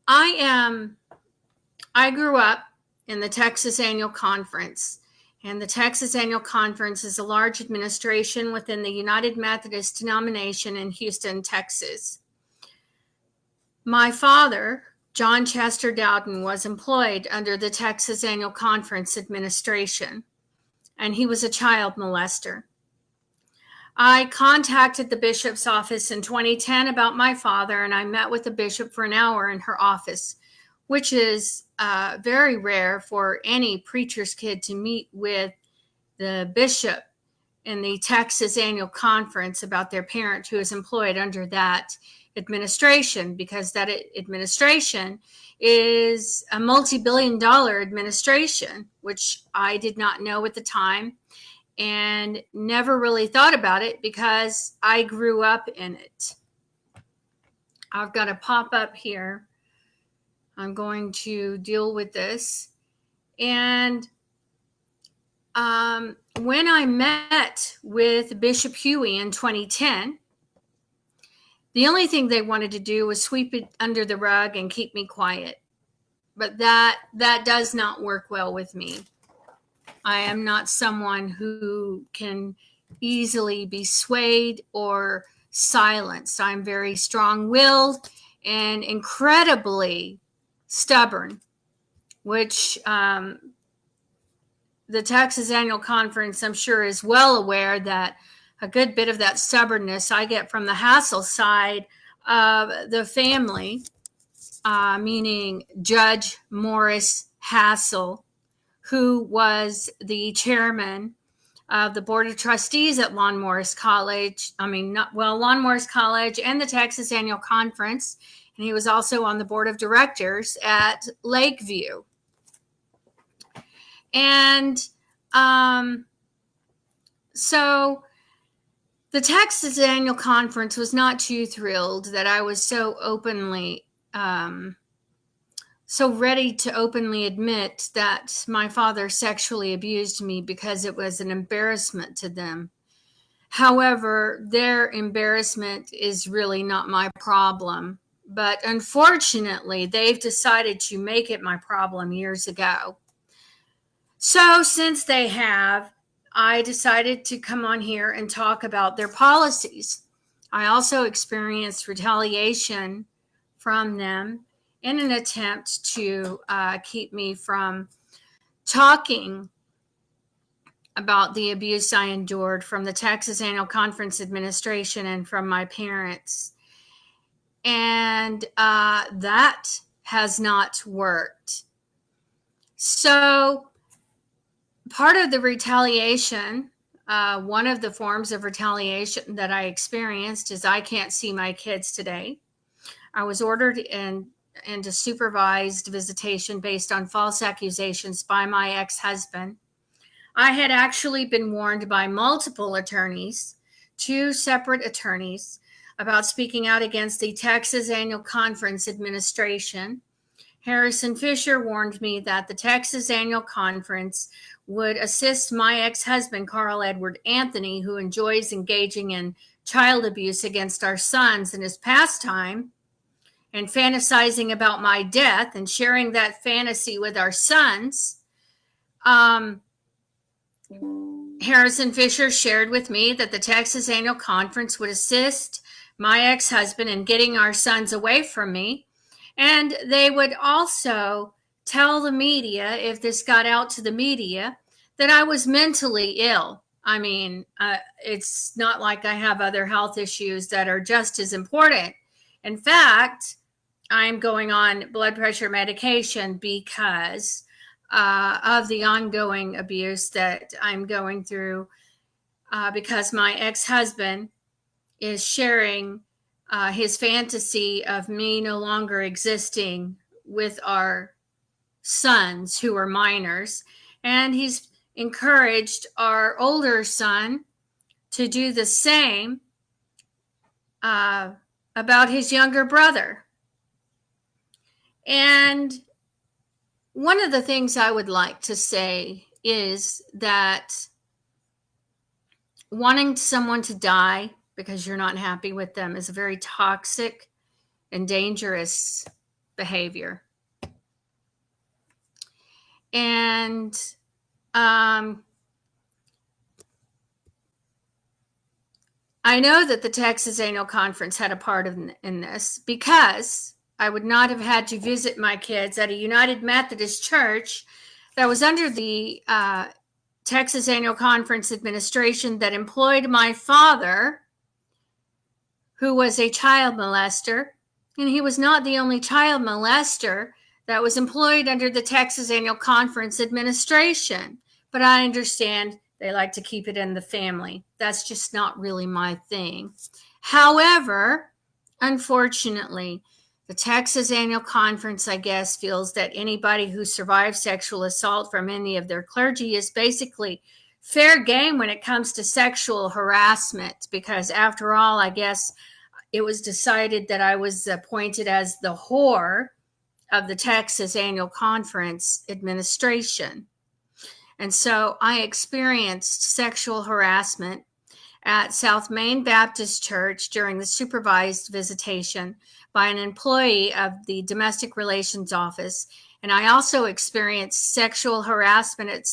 I grew up in the Texas Annual Conference, and the Texas Annual Conference is a large administration within the United Methodist Denomination in Houston, Texas. My father, John Chester Dowden, was employed under the Texas Annual Conference administration, and he was a child molester. I contacted the bishop's office in 2010 about my father, and I met with the bishop for an hour in her office, which is very rare for any preacher's kid to meet with the bishop in the Texas Annual Conference about their parent who is employed under that administration, because that administration is a multi-billion-dollar administration, which I did not know at the time and never really thought about it because I grew up in it. I've got a pop-up here. I'm going to deal with this. And when I met with Bishop Huey in 2010, the only thing they wanted to do was sweep it under the rug and keep me quiet. But that does not work well with me. I am not someone who can easily be swayed or silenced. I'm very strong-willed and incredibly stubborn, which the Texas Annual Conference, I'm sure, is well aware that a good bit of that stubbornness I get from the Hassel side of the family, meaning Judge Morris Hassel, who was the chairman of the Board of Trustees at Lawn Morris College. Lawn Morris College and the Texas Annual Conference. And he was also on the Board of Directors at Lakeview. And so the Texas Annual Conference was not too thrilled that I was so openly so ready to openly admit that my father sexually abused me because it was an embarrassment to them. However, their embarrassment is really not my problem. But unfortunately, they've decided to make it my problem years ago. So since they have, I decided to come on here and talk about their policies. I also experienced retaliation from them in an attempt to keep me from talking about the abuse I endured from the Texas Annual Conference administration and from my parents. And that has not worked. So part of the retaliation, one of the forms of retaliation that I experienced is I can't see my kids today. I was ordered into supervised visitation based on false accusations by my ex-husband. I had actually been warned by multiple attorneys, 2 separate attorneys, about speaking out against the Texas Annual Conference administration. Harrison Fisher warned me that the Texas Annual Conference would assist my ex-husband, Carl Edward Anthony, who enjoys engaging in child abuse against our sons in his pastime, and fantasizing about my death and sharing that fantasy with our sons. Harrison Fisher shared with me that the Texas Annual Conference would assist my ex-husband in getting our sons away from me. And they would also tell the media, if this got out to the media, that I was mentally ill. I mean, it's not like I have other health issues that are just as important. In fact, I'm going on blood pressure medication because of the ongoing abuse that I'm going through because my ex-husband is sharing his fantasy of me no longer existing with our sons who are minors. And he's encouraged our older son to do the same about his younger brother. And one of the things I would like to say is that wanting someone to die because you're not happy with them is a very toxic and dangerous behavior. And I know that the Texas Annual Conference had a part in this, because I would not have had to visit my kids at a United Methodist church that was under the Texas Annual Conference administration that employed my father, who was a child molester. And he was not the only child molester that was employed under the Texas Annual Conference administration. But I understand they like to keep it in the family. That's just not really my thing. However, unfortunately, the Texas Annual Conference, I guess, feels that anybody who survives sexual assault from any of their clergy is basically fair game when it comes to sexual harassment, because after all, I guess it was decided that I was appointed as the whore of the Texas Annual Conference administration. And so I experienced sexual harassment at South Main Baptist Church during the supervised visitation by an employee of the Domestic Relations Office. And I also experienced sexual harassment at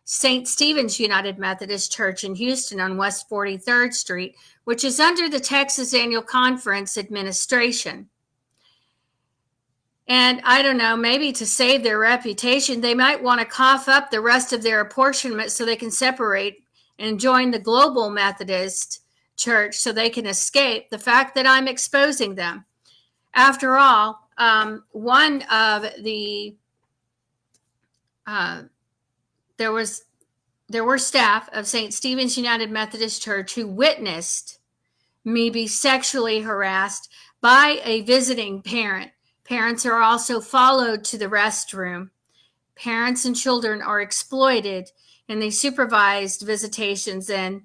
St. Stephen's United Methodist Church in Houston on West 43rd Street, which is under the Texas Annual Conference administration. And I don't know, maybe to save their reputation, they might want to cough up the rest of their apportionment so they can separate and join the Global Methodist Church so they can escape the fact that I'm exposing them. After all, one of the there were staff of St. Stephen's United Methodist Church who witnessed me be sexually harassed by a visiting parent. Parents are also followed to the restroom. Parents and children are exploited in the supervised visitations, and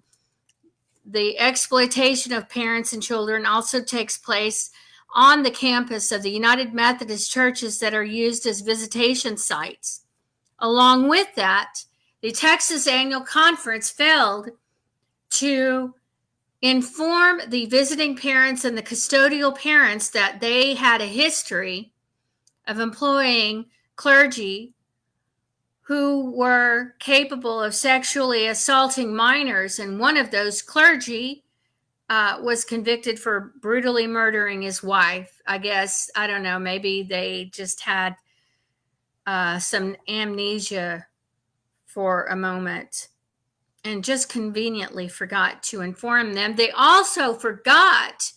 the exploitation of parents and children also takes place on the campus of the United Methodist churches that are used as visitation sites. Along with that, the Texas Annual Conference failed to inform the visiting parents and the custodial parents that they had a history of employing clergy who were capable of sexually assaulting minors. And one of those clergy was convicted for brutally murdering his wife. I guess, I don't know, maybe they just had some amnesia for a moment and just conveniently forgot to inform them. They also forgot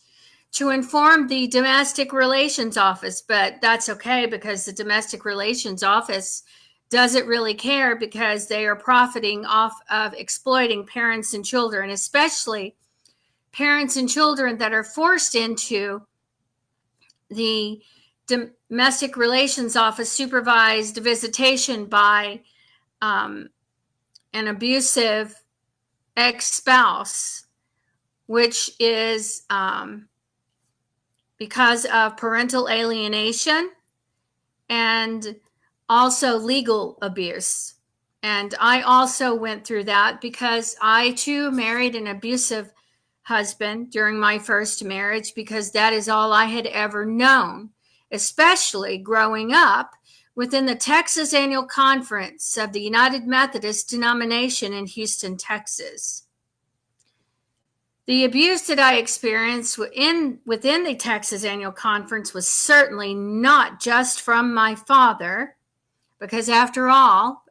to inform the Domestic Relations Office, but that's okay because the Domestic Relations Office doesn't really care, because they are profiting off of exploiting parents and children, especially parents and children that are forced into the Domestic Relations Office supervised visitation by an abusive ex-spouse, which is because of parental alienation and also legal abuse. And I also went through that because I too married an abusive husband during my first marriage, because that is all I had ever known, especially growing up within the Texas Annual Conference of the United Methodist Denomination in Houston, Texas. The abuse that I experienced within the Texas Annual Conference was certainly not just from my father, because after all,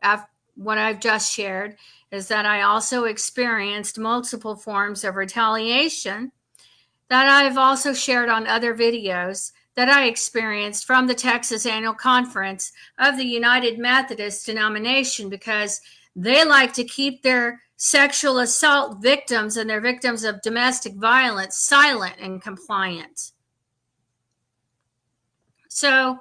what I've just shared is that I also experienced multiple forms of retaliation that I've also shared on other videos that I experienced from the Texas Annual Conference of the United Methodist Denomination, because they like to keep their sexual assault victims and their victims of domestic violence silent and compliant. So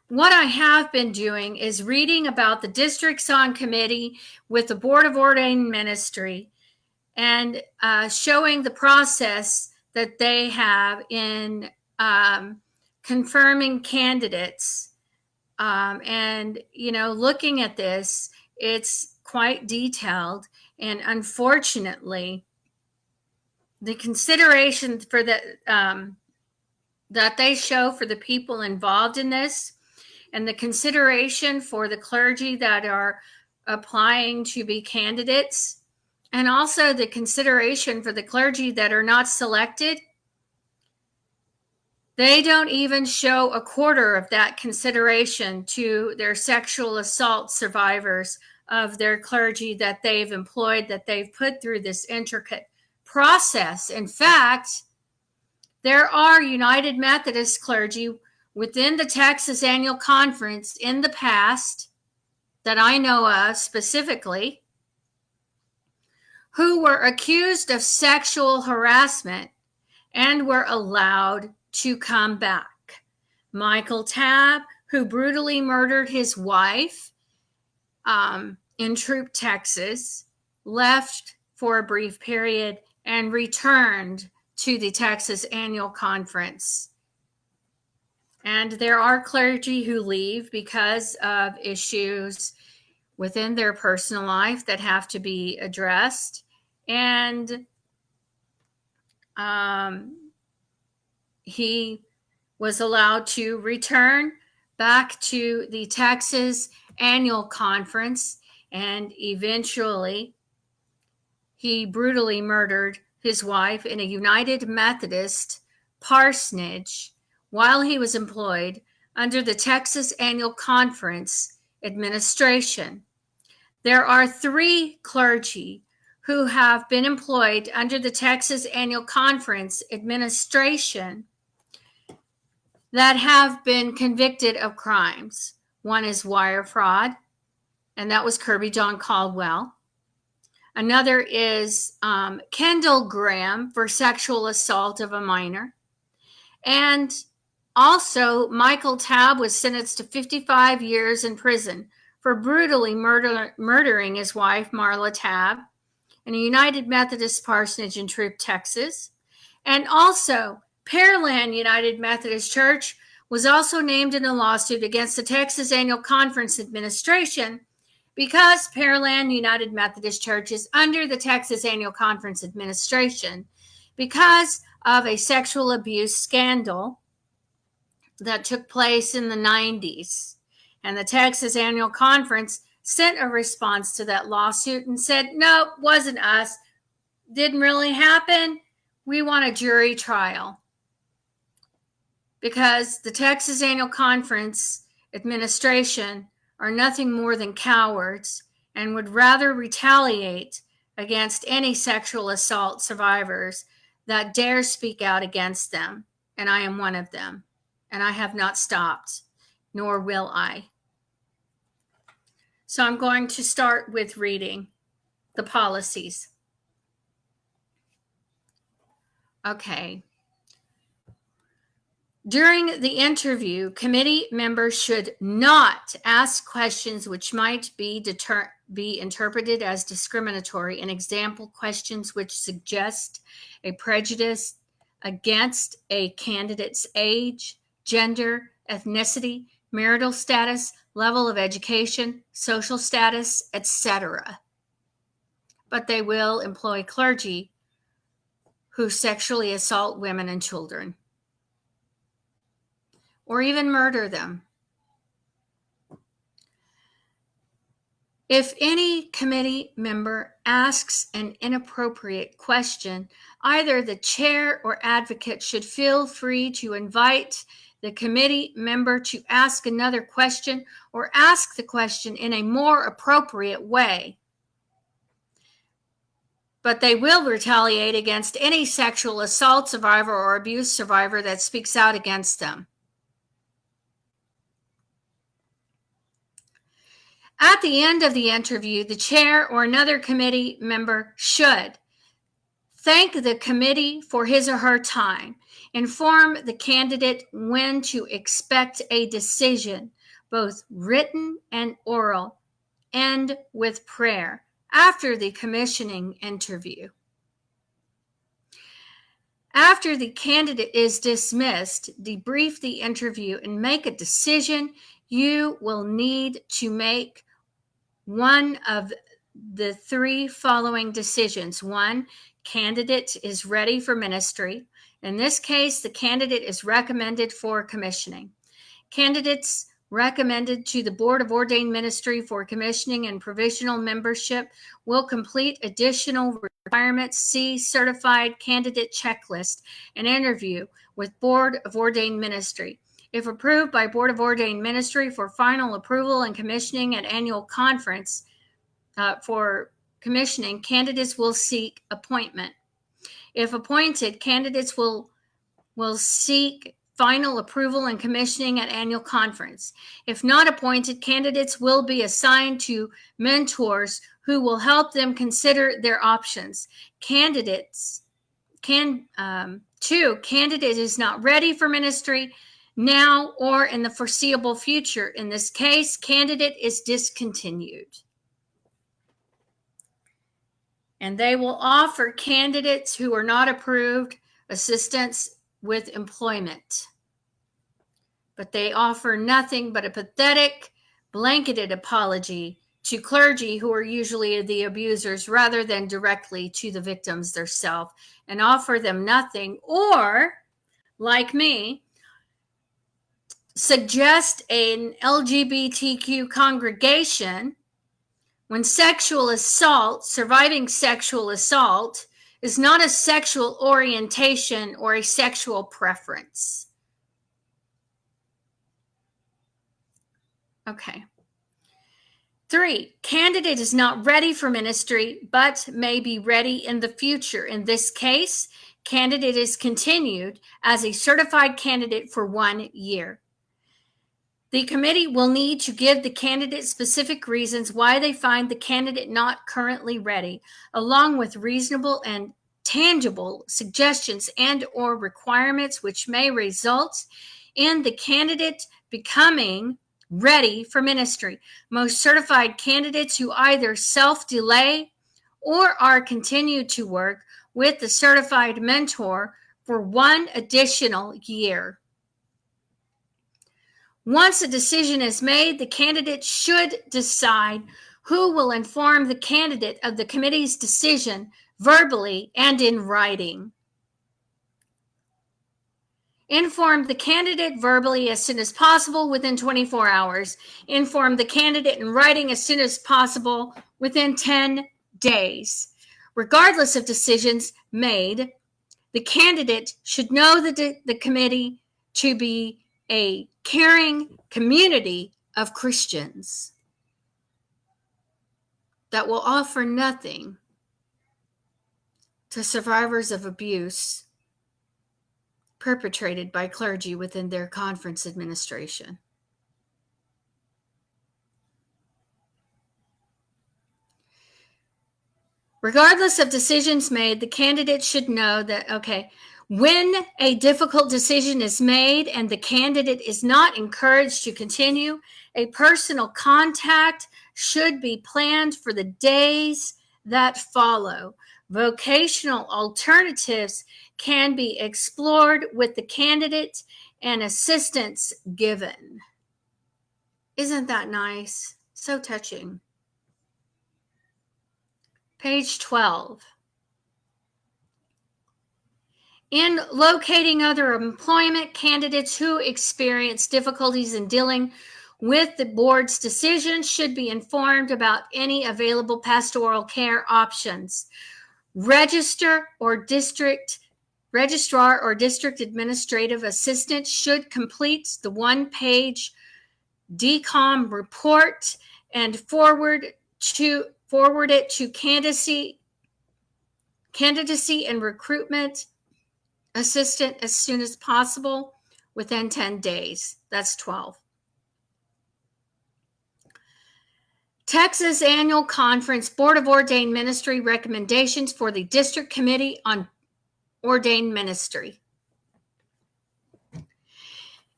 what I have been doing is reading about the districts on committee with the Board of Ordained Ministry and showing the process that they have in confirming candidates. And, looking at this, it's quite detailed. And unfortunately, the consideration for the that they show for the people involved in this, and the consideration for the clergy that are applying to be candidates, and also the consideration for the clergy that are not selected, they don't even show a quarter of that consideration to their sexual assault survivors of their clergy that they've employed, that they've put through this intricate process. In fact, there are United Methodist clergy within the Texas Annual Conference in the past that I know of specifically who were accused of sexual harassment and were allowed to come back. Michael Tabb, who brutally murdered his wife in Troop, Texas, left for a brief period and returned to the Texas Annual Conference. And there are clergy who leave because of issues within their personal life that have to be addressed. And he was allowed to return back to the Texas Annual Conference, and eventually he brutally murdered his wife in a United Methodist parsonage while he was employed under the Texas Annual Conference administration. There are 3 clergy who have been employed under the Texas Annual Conference administration that have been convicted of crimes. One is wire fraud, and that was Kirby John Caldwell. Another is Kendall Graham for sexual assault of a minor. And also, Michael Tabb was sentenced to 55 years in prison for brutally murdering his wife, Marla Tabb, in a United Methodist parsonage in Troop, Texas. And also, Pearland United Methodist Church was also named in a lawsuit against the Texas Annual Conference administration because Pearland United Methodist Church is under the Texas Annual Conference administration because of a sexual abuse scandal that took place in the 90s. And the Texas Annual Conference sent a response to that lawsuit and said, no, wasn't us. Didn't really happen. We want a jury trial. Because the Texas Annual Conference administration are nothing more than cowards and would rather retaliate against any sexual assault survivors that dare speak out against them. And I am one of them. And I have not stopped, nor will I. So I'm going to start with reading the policies. Okay. During the interview, committee members should not ask questions which might be interpreted as discriminatory. An example, questions which suggest a prejudice against a candidate's age, gender, ethnicity, marital status, level of education, social status, etc. But they will employ clergy who sexually assault women and children, or even murder them. If any committee member asks an inappropriate question, either the chair or advocate should feel free to invite the committee member to ask another question or ask the question in a more appropriate way. But they will retaliate against any sexual assault survivor or abuse survivor that speaks out against them. At the end of the interview, the chair or another committee member should thank the committee for his or her time, inform the candidate when to expect a decision, both written and oral, end with prayer after the commissioning interview. After the candidate is dismissed, debrief the interview and make a decision. You will need to make one of the 3 following decisions. 1, candidate is ready for ministry. In this case, the candidate is recommended for commissioning. Candidates recommended to the Board of Ordained Ministry for commissioning and provisional membership will complete additional requirements, see certified candidate checklist, and interview with Board of Ordained Ministry. If approved by Board of Ordained Ministry for final approval and commissioning at annual conference for commissioning, candidates will seek appointment. If appointed, candidates will seek final approval and commissioning at annual conference. If not appointed, candidates will be assigned to mentors who will help them consider their options. Candidate is not ready for ministry now or in the foreseeable future. In this case, candidate is discontinued. And they will offer candidates who are not approved assistance with employment. But they offer nothing but a pathetic, blanketed apology to clergy who are usually the abusers rather than directly to the victims themselves, and offer them nothing, or, like me, suggest an LGBTQ congregation when sexual assault, surviving sexual assault, is not a sexual orientation or a sexual preference. Okay. 3, candidate is not ready for ministry, but may be ready in the future. In this case, candidate is continued as a certified candidate for 1 year. The committee will need to give the candidate specific reasons why they find the candidate not currently ready, along with reasonable and tangible suggestions and or requirements which may result in the candidate becoming ready for ministry. Most certified candidates who either self-delay or are continued to work with the certified mentor for 1 additional year. Once a decision is made, the candidate should decide who will inform the candidate of the committee's decision verbally and in writing. Inform the candidate verbally as soon as possible within 24 hours. Inform the candidate in writing as soon as possible within 10 days. Regardless of decisions made, the candidate should know the committee to be a caring community of Christians that will offer nothing to survivors of abuse perpetrated by clergy within their conference administration. Regardless of decisions made, the candidate should know that, when a difficult decision is made and the candidate is not encouraged to continue, a personal contact should be planned for the days that follow. Vocational alternatives can be explored with the candidate and assistance given. Isn't that nice? So touching. Page 12. In locating other employment, candidates who experience difficulties in dealing with the board's decision should be informed about any available pastoral care options. Registrar or district administrative assistant should complete the 1-page DCOM report and forward it to candidacy and recruitment assistant as soon as possible within 10 days. That's 12. Texas Annual Conference Board of Ordained Ministry recommendations for the District Committee on Ordained Ministry.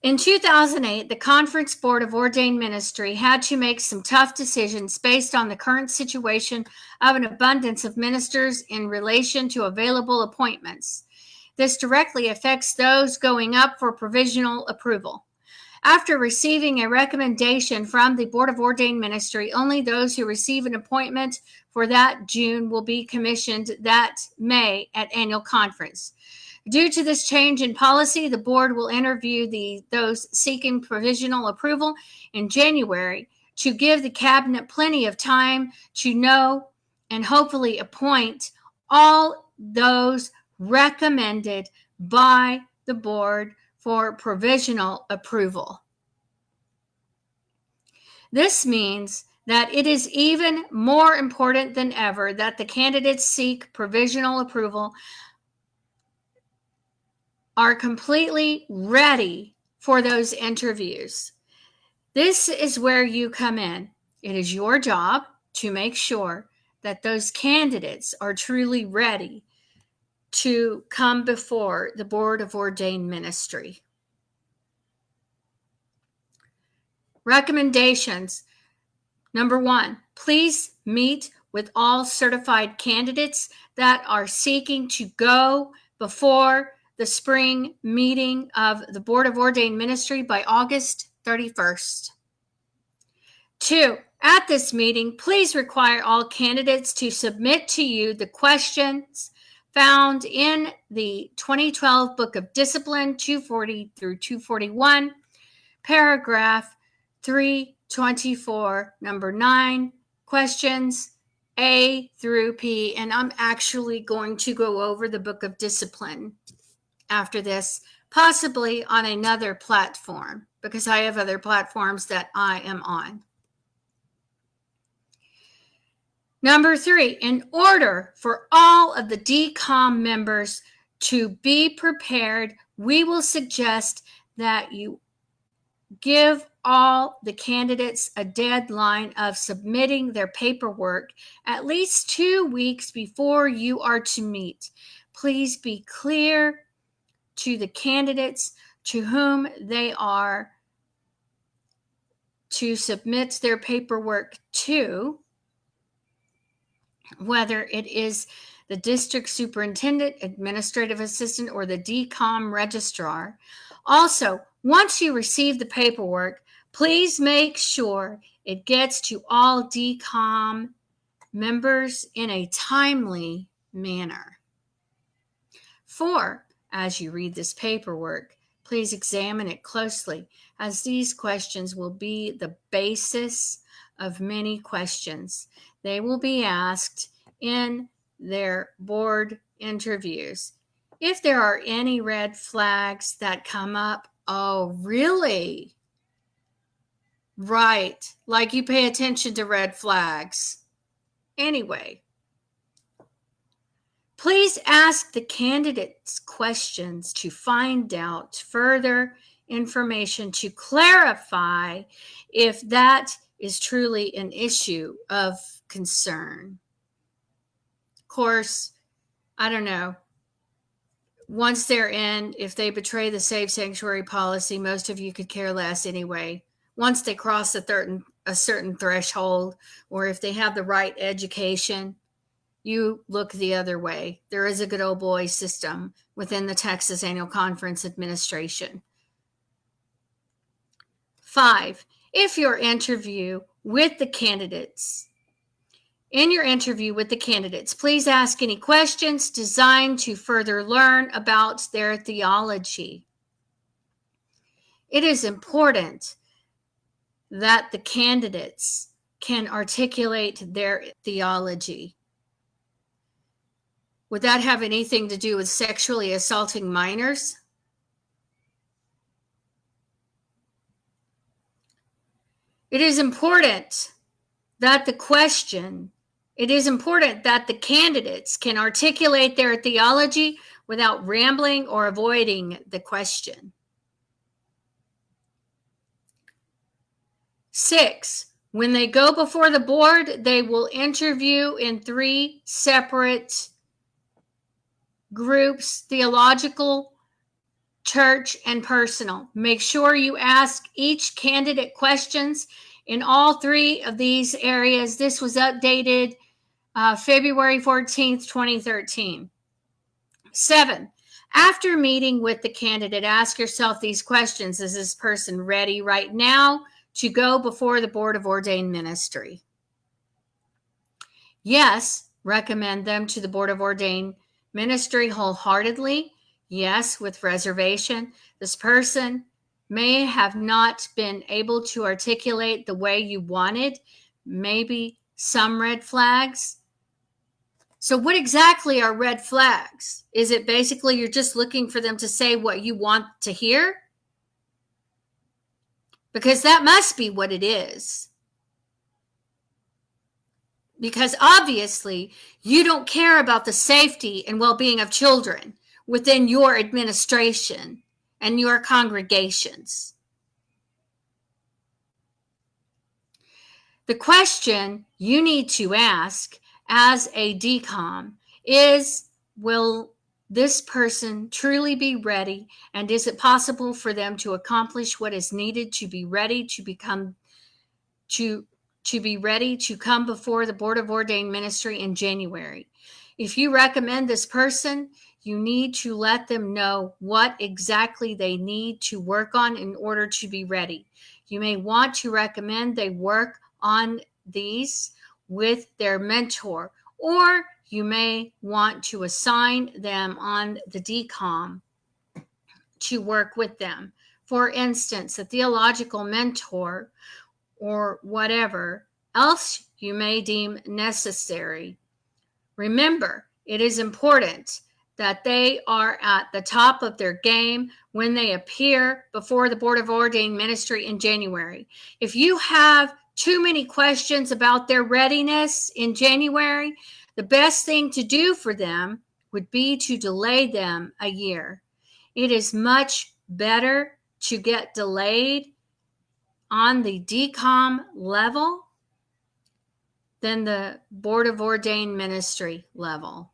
In 2008, the Conference Board of Ordained Ministry had to make some tough decisions based on the current situation of an abundance of ministers in relation to available appointments. This directly affects those going up for provisional approval. After receiving a recommendation from the Board of Ordained Ministry, only those who receive an appointment for that June will be commissioned that May at annual conference. Due to this change in policy, the board will interview those seeking provisional approval in January to give the cabinet plenty of time to know and hopefully appoint all those recommended by the board for provisional approval. This means that it is even more important than ever that the candidates seek provisional approval are completely ready for those interviews. This is where you come in. It is your job to make sure that those candidates are truly ready to come before the Board of Ordained Ministry. Recommendations. Number 1, please meet with all certified candidates that are seeking to go before the spring meeting of the Board of Ordained Ministry by August 31st. 2, at this meeting, please require all candidates to submit to you the questions found in the 2012 Book of Discipline 240 through 241, paragraph 324, number 9, questions A through P. And I'm actually going to go over the Book of Discipline after this, possibly on another platform, because I have other platforms that I am on. Number 3, in order for all of the DCOM members to be prepared, we will suggest that you give all the candidates a deadline of submitting their paperwork at least 2 weeks before you are to meet. Please be clear to the candidates to whom they are to submit their paperwork to, whether it is the district superintendent, administrative assistant, or the DCOM registrar. Also, once you receive the paperwork, please make sure it gets to all DCOM members in a timely manner. 4, as you read this paperwork, please examine it closely, as these questions will be the basis of many questions they will be asked in their board interviews. If there are any red flags that come up, oh, really? Right, like you pay attention to red flags. Anyway, please ask the candidates questions to find out further information to clarify if that is truly an issue of concern. Of course, I don't know. Once they're in, if they betray the safe sanctuary policy, most of you could care less anyway. Once they cross a certain threshold, or if they have the right education, you look the other way. There is a good old boy system within the Texas Annual Conference Administration. 5, if your interview with the candidates, please ask any questions designed to further learn about their theology. It is important that the candidates can articulate their theology. Would that have anything to do with sexually assaulting minors? It is important that the candidates can articulate their theology without rambling or avoiding the question. 6, when they go before the board, they will interview in 3 separate groups: theological, church, and personal. Make sure you ask each candidate questions in all 3 of these areas. This was updated February 14th, 2013. 7, after meeting with the candidate, ask yourself these questions. Is this person ready right now to go before the Board of Ordained Ministry? Yes, recommend them to the Board of Ordained Ministry wholeheartedly. Yes, with reservation. This person may have not been able to articulate the way you wanted, maybe some red flags. So what exactly are red flags? Is it basically you're just looking for them to say what you want to hear? Because that must be what it is. Because obviously you don't care about the safety and well-being of children within your administration and your congregations. The question you need to ask as a decom is, will this person truly be ready, and is it possible for them to accomplish what is needed to be ready to become to be ready to come before the Board of Ordained Ministry in January? If you recommend this person, you need to let them know what exactly they need to work on in order to be ready. You may want to recommend they work on these with their mentor, or you may want to assign them on the decom to work with them. For instance, a theological mentor or whatever else you may deem necessary. Remember, it is important that they are at the top of their game when they appear before the Board of Ordained Ministry in January. If you have too many questions about their readiness in January, the best thing to do for them would be to delay them a year. It is much better to get delayed on the decom level than the Board of Ordained Ministry level.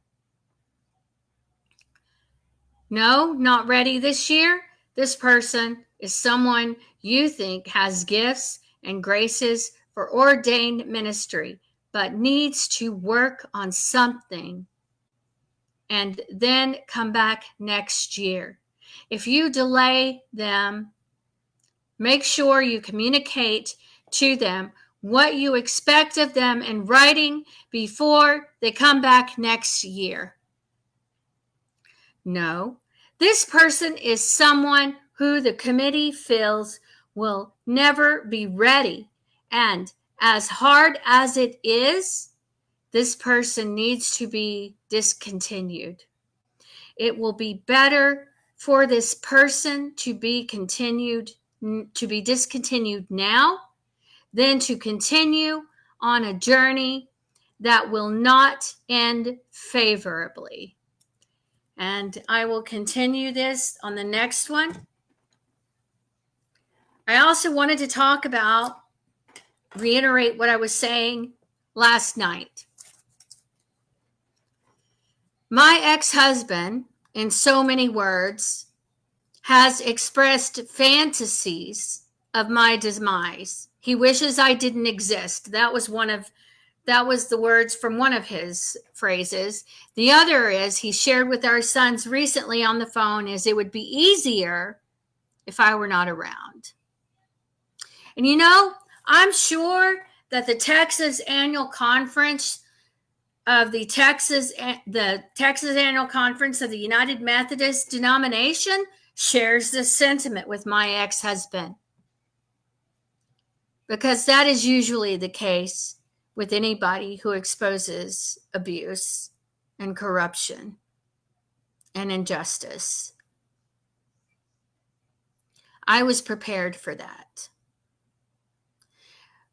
No, not ready this year. This person is someone you think has gifts and graces for ordained ministry, but needs to work on something and then come back next year. If you delay them, make sure you communicate to them what you expect of them in writing before they come back next year. No, this person is someone who the committee feels will never be ready. And as hard as it is, this person needs to be discontinued. It will be better for this person to be discontinued now than to continue on a journey that will not end favorably. And I will continue this on the next one. I also wanted to reiterate what I was saying last night. My ex-husband, in so many words, has expressed fantasies of my demise. He wishes I didn't exist. That was the words from one of his phrases. The other is, he shared with our sons recently on the phone, is it would be easier if I were not around. And I'm sure that the Texas Annual Conference of the Texas Annual Conference of the United Methodist Denomination shares this sentiment with my ex-husband, because that is usually the case with anybody who exposes abuse and corruption and injustice. I was prepared for that.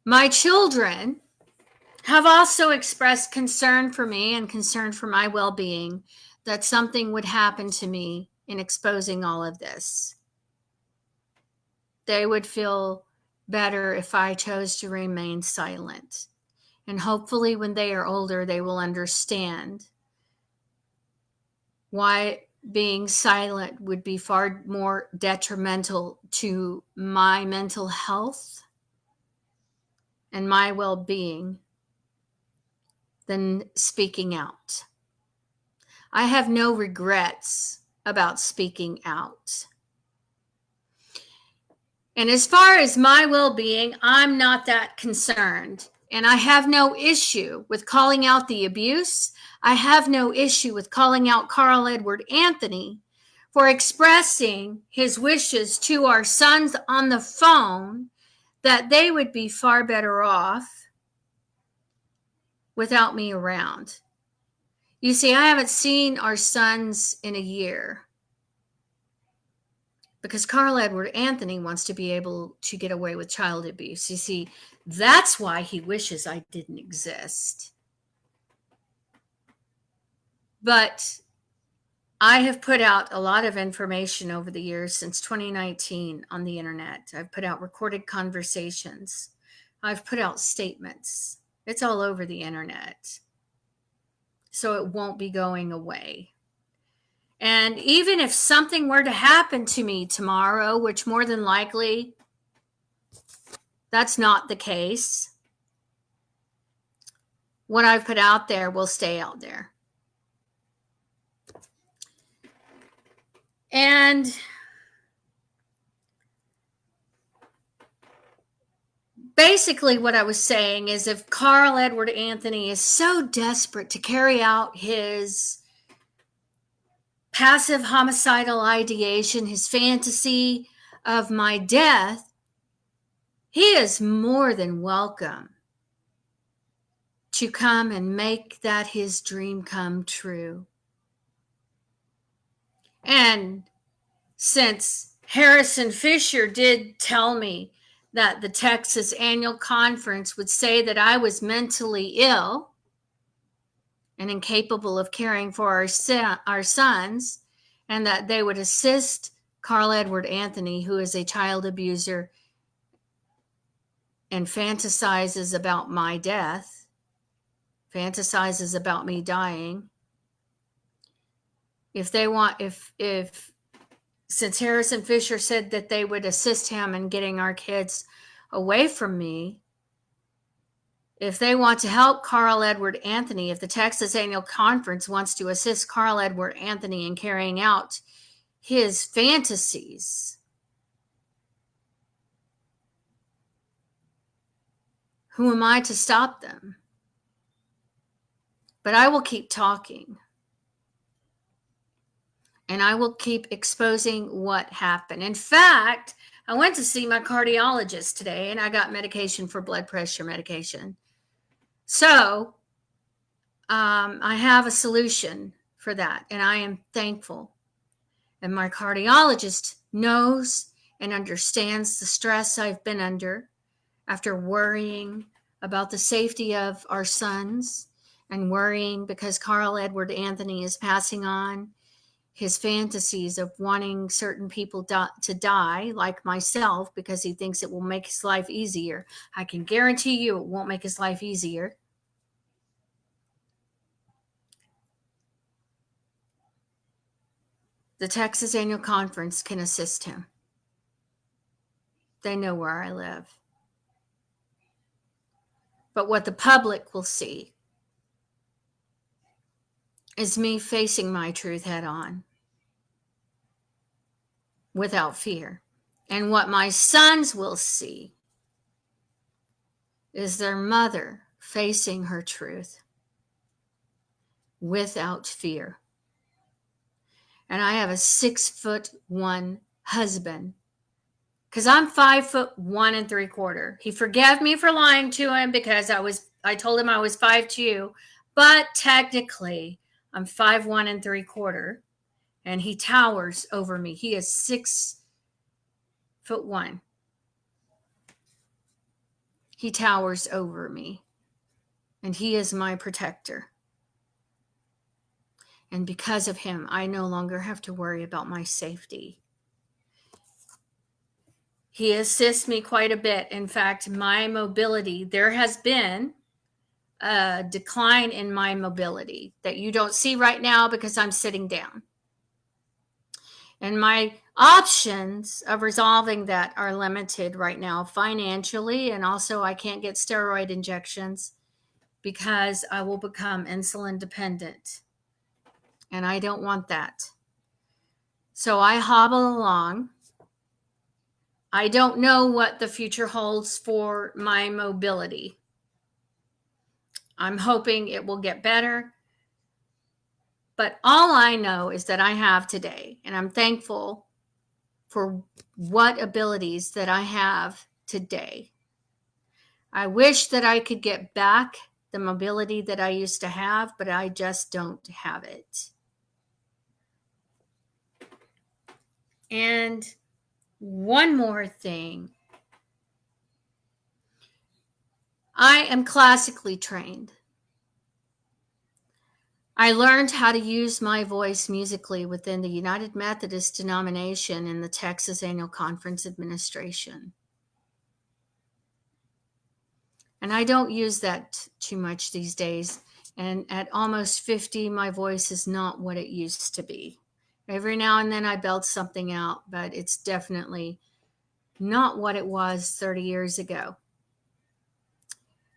My children have also expressed concern for me and concern for my well-being, that something would happen to me in exposing all of this. They would feel better if I chose to remain silent. And hopefully when they are older, they will understand why being silent would be far more detrimental to my mental health and my well-being than speaking out. I have no regrets about speaking out. And as far as my well-being, I'm not that concerned. And I have no issue with calling out the abuse. I have no issue with calling out Carl Edward Anthony for expressing his wishes to our sons on the phone that they would be far better off without me around. You see, I haven't seen our sons in a year because Carl Edward Anthony wants to be able to get away with child abuse. You see, that's why he wishes I didn't exist. But I have put out a lot of information over the years since 2019 on the internet. I've put out recorded conversations. I've put out statements. It's all over the internet. So it won't be going away. And even if something were to happen to me tomorrow, which more than likely that's not the case, what I've put out there will stay out there. And basically what I was saying is if Carl Edward Anthony is so desperate to carry out his passive homicidal ideation, his fantasy of my death, he is more than welcome to come and make that his dream come true. And since Harrison Fisher did tell me that the Texas Annual Conference would say that I was mentally ill and incapable of caring for our sons, and that they would assist Carl Edward Anthony, who is a child abuser and fantasizes about my death, fantasizes about me dying. If since Harrison Fisher said that they would assist him in getting our kids away from me, if they want to help Carl Edward Anthony, if the Texas Annual Conference wants to assist Carl Edward Anthony in carrying out his fantasies, who am I to stop them? But I will keep talking. And I will keep exposing what happened. In fact, I went to see my cardiologist today and I got medication for blood pressure medication. So I have a solution for that, and I am thankful. And my cardiologist knows and understands the stress I've been under after worrying about the safety of our sons and worrying because Carl Edward Anthony is passing on his fantasies of wanting certain people to die, like myself, because he thinks it will make his life easier. I can guarantee you it won't make his life easier. The Texas Annual Conference can assist him. They know where I live. But what the public will see is me facing my truth head on without fear. And what my sons will see is their mother facing her truth without fear. And I have a 6'1" husband, because I'm 5'1 3/4. He forgave me for lying to him because I told him I was 5'2", but technically I'm 5'1 3/4, and he towers over me. He is 6'1". He towers over me, and he is my protector. And because of him, I no longer have to worry about my safety. He assists me quite a bit. In fact, my mobility, there has been a decline in my mobility that you don't see right now because I'm sitting down. And my options of resolving that are limited right now financially, and also I can't get steroid injections because I will become insulin dependent. And I don't want that. So I hobble along. I don't know what the future holds for my mobility. I'm hoping it will get better. But all I know is that I have today, and I'm thankful for what abilities that I have today. I wish that I could get back the mobility that I used to have, but I just don't have it. And one more thing. I am classically trained. I learned how to use my voice musically within the United Methodist Denomination in the Texas Annual Conference Administration. And I don't use that too much these days. And at almost 50, my voice is not what it used to be. Every now and then I belt something out, but it's definitely not what it was 30 years ago.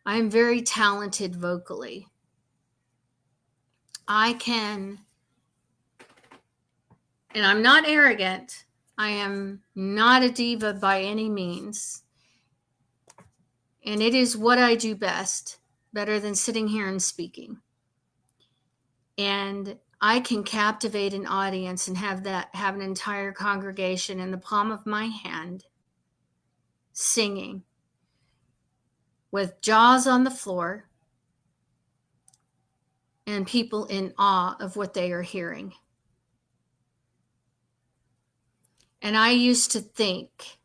I am very talented vocally. I can, and I'm not arrogant. I am not a diva by any means. And it is what I do best, better than sitting here and speaking. And I can captivate an audience and have an entire congregation in the palm of my hand singing with jaws on the floor and people in awe of what they are hearing. And I used to think,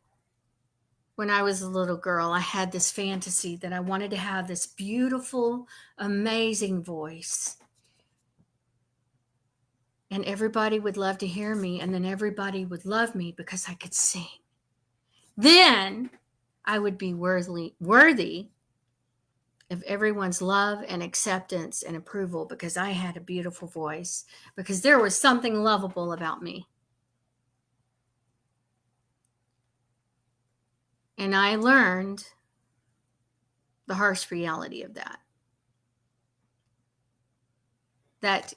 when I was a little girl, I had this fantasy that I wanted to have this beautiful, amazing voice. And everybody would love to hear me, and then everybody would love me because I could sing. Then I would be worthy of everyone's love and acceptance and approval because I had a beautiful voice, because there was something lovable about me. And I learned the harsh reality of that. That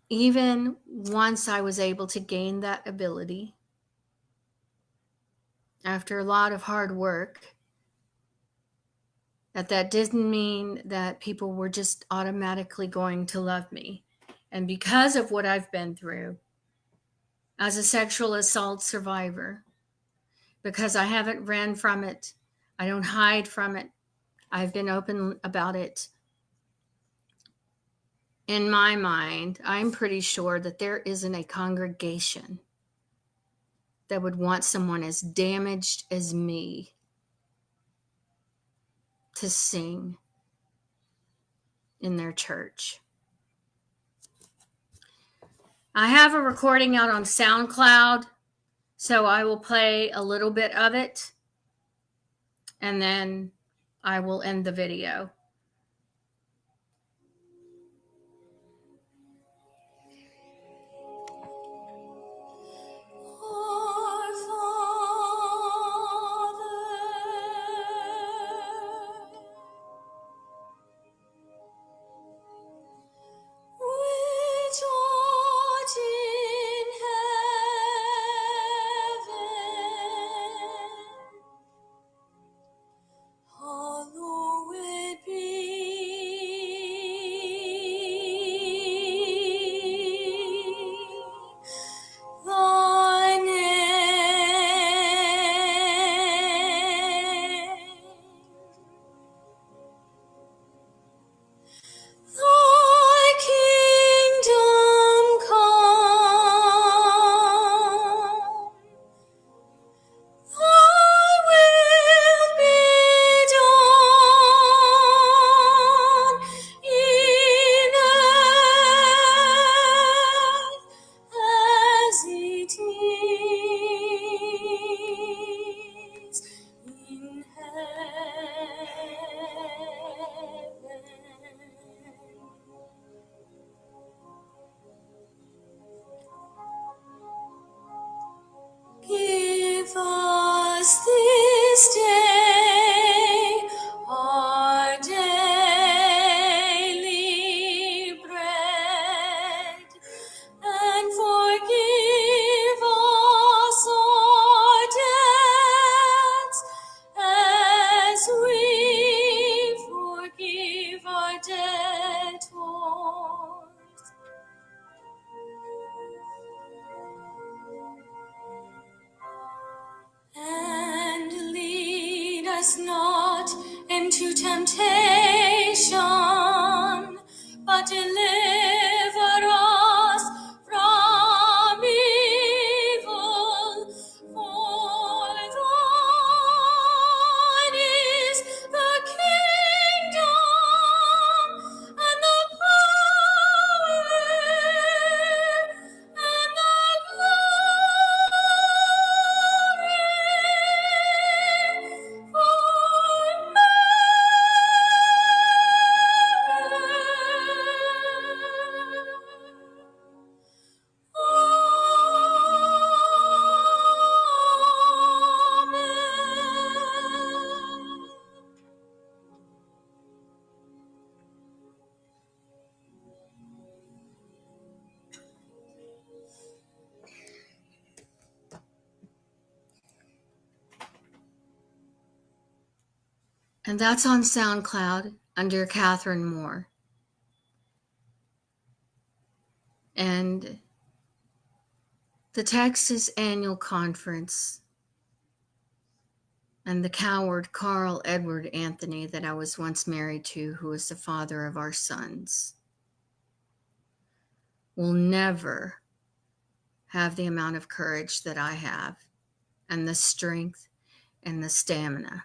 even once I was able to gain that ability, after a lot of hard work, that didn't mean that people were just automatically going to love me. And because of what I've been through as a sexual assault survivor, because I haven't ran from it, I don't hide from it, I've been open about it. In my mind, I'm pretty sure that there isn't a congregation that would want someone as damaged as me to sing in their church. I have a recording out on SoundCloud, so I will play a little bit of it, and then I will end the video. Hallowed be us not into temptation, but deliver us from evil. For thine is the kingdom and the power and the glory forever. And that's on SoundCloud under Catherine Moore. And the Texas Annual Conference and the coward Carl Edward Anthony that I was once married to, who was the father of our sons, will never have the amount of courage that I have and the strength and the stamina